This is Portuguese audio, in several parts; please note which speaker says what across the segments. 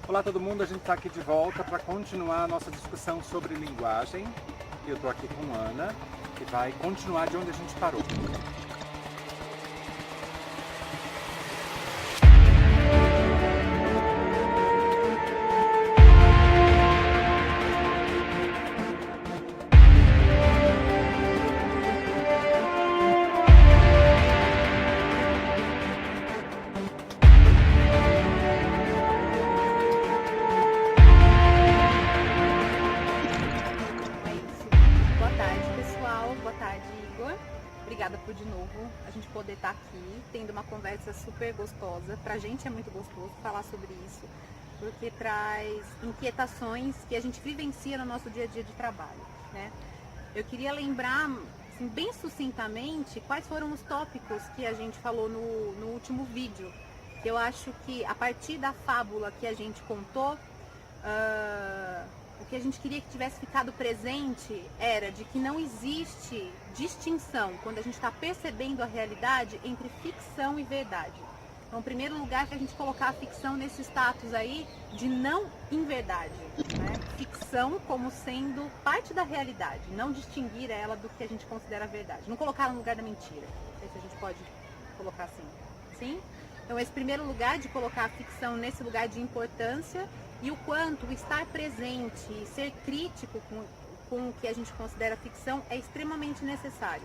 Speaker 1: Olá todo mundo, a gente está aqui de volta para continuar a nossa discussão sobre linguagem. Eu estou aqui com Ana, que vai continuar de onde a gente parou.
Speaker 2: Obrigada por de novo a gente poder estar aqui tendo uma conversa super gostosa. Pra gente é muito gostoso falar sobre isso, porque traz inquietações que a gente vivencia no nosso dia a dia de trabalho, né? Eu queria lembrar, assim, bem sucintamente, quais foram os tópicos que a gente falou no último vídeo. Que eu acho que a partir da fábula que a gente contou, o que a gente queria que tivesse ficado presente era de que não existe distinção, quando a gente está percebendo a realidade, entre ficção e verdade. Então, em primeiro lugar, que a gente colocar a ficção nesse status aí de não inverdade, né? Ficção como sendo parte da realidade, não distinguir ela do que a gente considera verdade. Não colocar no lugar da mentira. Não sei se a gente pode colocar assim. Sim? Então, esse primeiro lugar de colocar a ficção nesse lugar de importância, e o quanto estar presente e ser crítico com o que a gente considera ficção é extremamente necessário.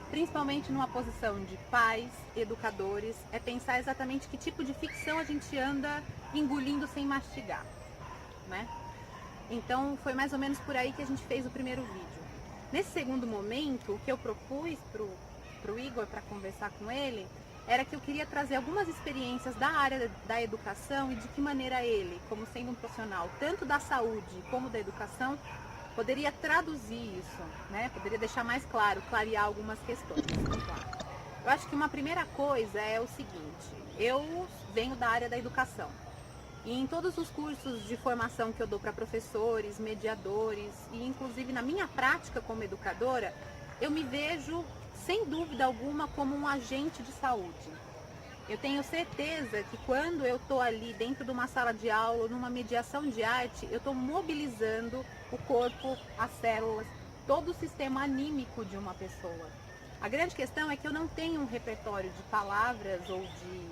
Speaker 2: Principalmente numa posição de pais, educadores, é pensar exatamente que tipo de ficção a gente anda engolindo sem mastigar, né? Então foi mais ou menos por aí que a gente fez o primeiro vídeo. Nesse segundo momento, o que eu propus pro Igor para conversar com ele era que eu queria trazer algumas experiências da área da educação e de que maneira ele, como sendo um profissional tanto da saúde como da educação, poderia traduzir isso, né? Poderia deixar mais claro, clarear algumas questões. Vamos lá. Eu acho que uma primeira coisa é o seguinte: eu venho da área da educação e em todos os cursos de formação que eu dou para professores, mediadores e inclusive na minha prática como educadora, eu me vejo sem dúvida alguma como um agente de saúde. Eu tenho certeza que quando eu estou ali dentro de uma sala de aula, numa mediação de arte, eu estou mobilizando o corpo, as células, todo o sistema anímico de uma pessoa. A grande questão é que eu não tenho um repertório de palavras ou de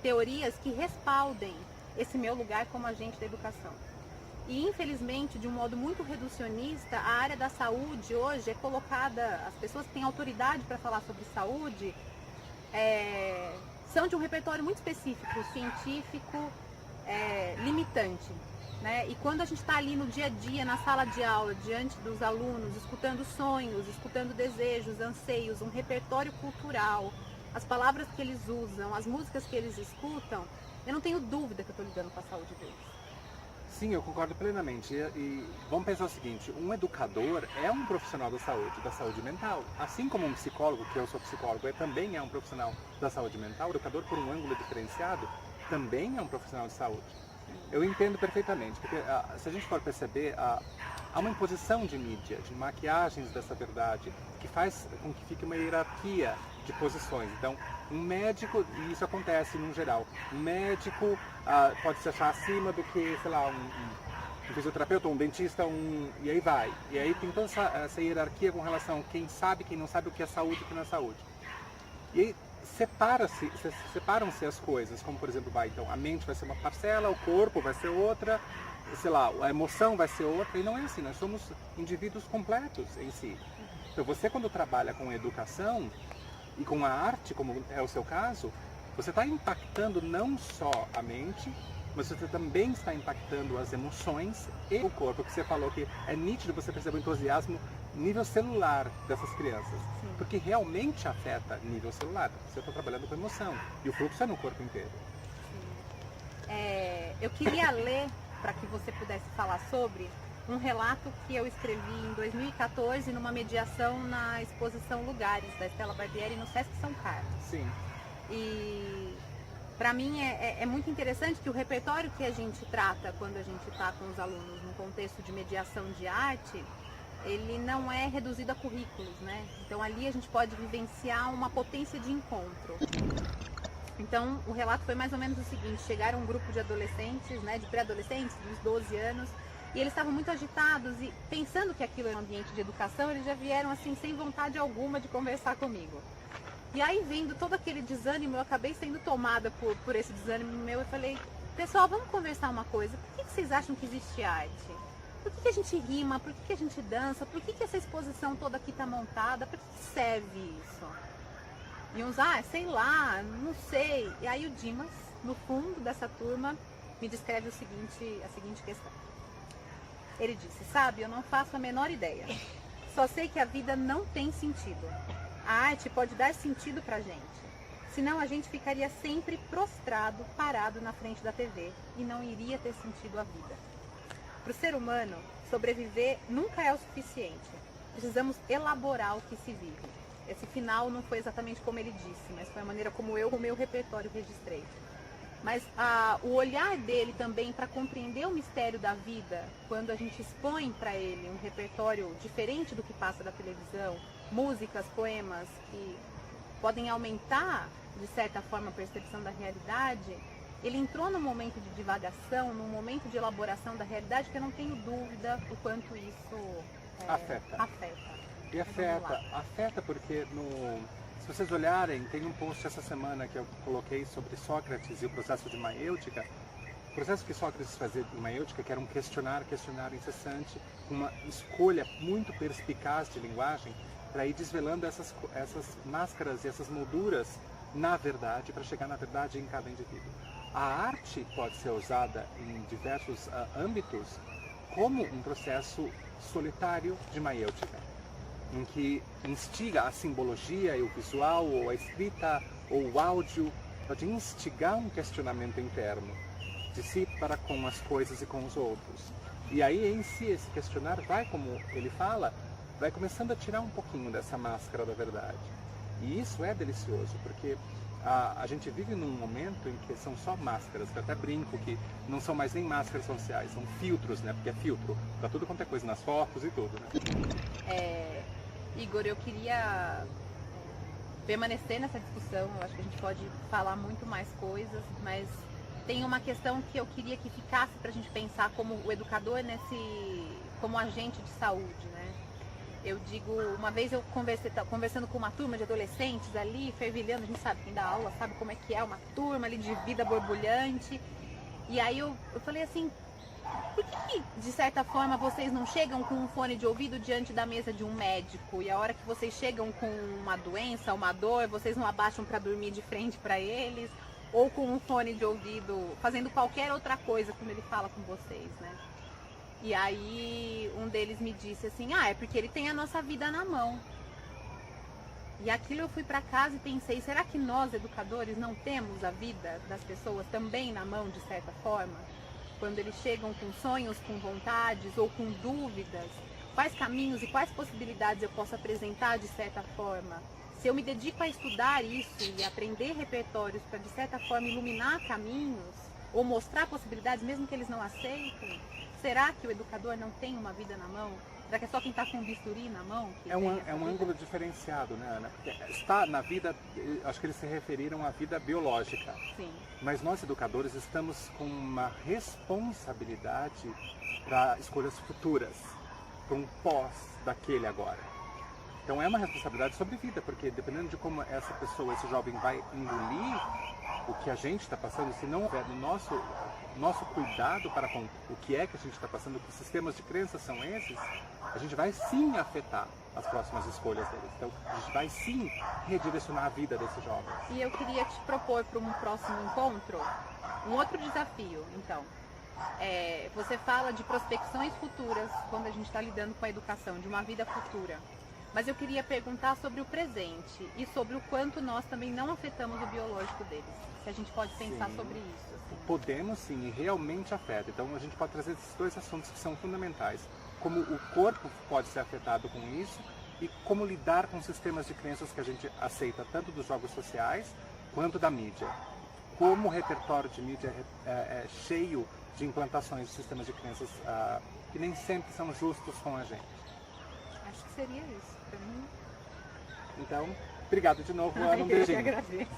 Speaker 2: teorias que respaldem esse meu lugar como agente da educação. E infelizmente, de um modo muito reducionista, a área da saúde hoje é colocada, as pessoas que têm autoridade para falar sobre saúde são de um repertório muito específico, científico, limitante, né? E quando a gente está ali no dia a dia, na sala de aula, diante dos alunos, escutando sonhos, escutando desejos, anseios, um repertório cultural, as palavras que eles usam, as músicas que eles escutam, eu não tenho dúvida que eu estou lidando com a saúde deles.
Speaker 1: Sim, eu concordo plenamente. E vamos pensar o seguinte: um educador é um profissional da saúde mental. Assim como um psicólogo, que eu sou psicólogo, também é um profissional da saúde mental, o educador, por um ângulo diferenciado, também é um profissional de saúde. Eu entendo perfeitamente, porque se a gente for perceber, há uma imposição de mídia, de maquiagens dessa verdade, que faz com que fique uma hierarquia de posições. Então, um médico, e isso acontece no geral, um médico pode se achar acima do que, sei lá, um fisioterapeuta, um dentista, e aí vai. E aí tem toda essa hierarquia com relação a quem sabe, quem não sabe o que é saúde e o que não é saúde. E aí separam-se as coisas, como por exemplo, então a mente vai ser uma parcela, o corpo vai ser outra, sei lá, a emoção vai ser outra, e não é assim, nós somos indivíduos completos em si. Então você, quando trabalha com educação e com a arte, como é o seu caso, você está impactando não só a mente, mas você também está impactando as emoções e o corpo, que você falou que é nítido você perceber o entusiasmo nível celular dessas crianças. Sim. Porque realmente afeta nível celular, você está trabalhando com emoção, e o fluxo é no corpo inteiro.
Speaker 2: Eu queria ler, para que você pudesse falar sobre, um relato que eu escrevi em 2014 numa mediação na exposição Lugares, da Stella Barbieri, no Sesc São Carlos.
Speaker 1: Sim.
Speaker 2: E para mim é muito interessante que o repertório que a gente trata quando a gente está com os alunos no contexto de mediação de arte, ele não é reduzido a currículos, né? Então ali a gente pode vivenciar uma potência de encontro. Então, o relato foi mais ou menos o seguinte: chegaram um grupo de adolescentes, né, de pré-adolescentes, dos 12 anos, e eles estavam muito agitados e pensando que aquilo era um ambiente de educação, eles já vieram assim, sem vontade alguma de conversar comigo. E aí, vendo todo aquele desânimo, eu acabei sendo tomada por esse desânimo meu. Eu falei: pessoal, vamos conversar uma coisa. Por que vocês acham que existe arte? Por que a gente rima? Por que a gente dança? Por que essa exposição toda aqui está montada? Para que serve isso? E uns, sei lá, não sei. E aí o Dimas, no fundo dessa turma, me descreve a seguinte questão. Ele disse: sabe, eu não faço a menor ideia. Só sei que a vida não tem sentido. A arte pode dar sentido pra gente. Senão a gente ficaria sempre prostrado, parado na frente da TV e não iria ter sentido a vida. Para o ser humano, sobreviver nunca é o suficiente. Precisamos elaborar o que se vive. Esse final não foi exatamente como ele disse, mas foi a maneira como eu, com o meu repertório, registrei. Mas o olhar dele também para compreender o mistério da vida, quando a gente expõe para ele um repertório diferente do que passa da televisão, músicas, poemas que podem aumentar, de certa forma, a percepção da realidade, ele entrou num momento de divagação, num momento de elaboração da realidade que eu não tenho dúvida o quanto isso afeta.
Speaker 1: E afeta porque se vocês olharem, tem um post essa semana que eu coloquei sobre Sócrates e o processo de maêutica. O processo que Sócrates fazia de maêutica, que era um questionar incessante, uma escolha muito perspicaz de linguagem, para ir desvelando essas máscaras e essas molduras na verdade, para chegar na verdade em cada indivíduo. A arte pode ser usada em diversos âmbitos como um processo solitário de maêutica, em que instiga a simbologia e o visual, ou a escrita, ou o áudio, pode instigar um questionamento interno de si para com as coisas e com os outros. E aí em si esse questionar vai, como ele fala, vai começando a tirar um pouquinho dessa máscara da verdade. E isso é delicioso, porque a gente vive num momento em que são só máscaras, que eu até brinco que não são mais nem máscaras sociais, são filtros, né? Porque é filtro, pra tudo quanto é coisa, nas fotos e tudo, né?
Speaker 2: Igor, eu queria permanecer nessa discussão, eu acho que a gente pode falar muito mais coisas, mas tem uma questão que eu queria que ficasse pra gente pensar como o educador como agente de saúde, né? Eu digo, uma vez eu conversando com uma turma de adolescentes ali, fervilhando, a gente sabe, quem dá aula sabe como é que é, uma turma ali de vida borbulhante. E aí eu falei assim: por que de certa forma vocês não chegam com um fone de ouvido diante da mesa de um médico? E a hora que vocês chegam com uma doença, uma dor, vocês não abaixam para dormir de frente para eles? Ou com um fone de ouvido, fazendo qualquer outra coisa quando ele fala com vocês, né? E aí um deles me disse assim: é porque ele tem a nossa vida na mão. E aquilo eu fui para casa e pensei: será que nós, educadores, não temos a vida das pessoas também na mão, de certa forma? Quando eles chegam com sonhos, com vontades ou com dúvidas, quais caminhos e quais possibilidades eu posso apresentar de certa forma? Se eu me dedico a estudar isso e aprender repertórios para, de certa forma, iluminar caminhos ou mostrar possibilidades, mesmo que eles não aceitem, será que o educador não tem uma vida na mão? Será que é só quem está com um bisturi na mão?
Speaker 1: É um ângulo diferenciado, né, Ana? Porque está na vida, acho que eles se referiram à vida biológica.
Speaker 2: Sim.
Speaker 1: Mas nós, educadores, estamos com uma responsabilidade para escolhas futuras, para um pós daquele agora. Então é uma responsabilidade sobre vida, porque dependendo de como essa pessoa, esse jovem vai engolir o que a gente está passando, se não houver nosso cuidado para com o que é que a gente está passando, que sistemas de crenças são esses, a gente vai sim afetar as próximas escolhas deles. Então a gente vai sim redirecionar a vida desses jovens.
Speaker 2: E eu queria te propor para um próximo encontro um outro desafio, então. Você fala de prospecções futuras quando a gente está lidando com a educação, de uma vida futura. Mas eu queria perguntar sobre o presente e sobre o quanto nós também não afetamos o biológico deles. Se a gente pode pensar sobre isso. Assim.
Speaker 1: Podemos sim, e realmente afeta. Então a gente pode trazer esses dois assuntos que são fundamentais. Como o corpo pode ser afetado com isso e como lidar com sistemas de crenças que a gente aceita tanto dos jogos sociais quanto da mídia. Como o repertório de mídia é cheio de implantações de sistemas de crenças que nem sempre são justos com a gente.
Speaker 2: Acho que seria isso para mim.
Speaker 1: Então, obrigado de novo, Ana. Um beijinho.
Speaker 2: Eu que agradeço.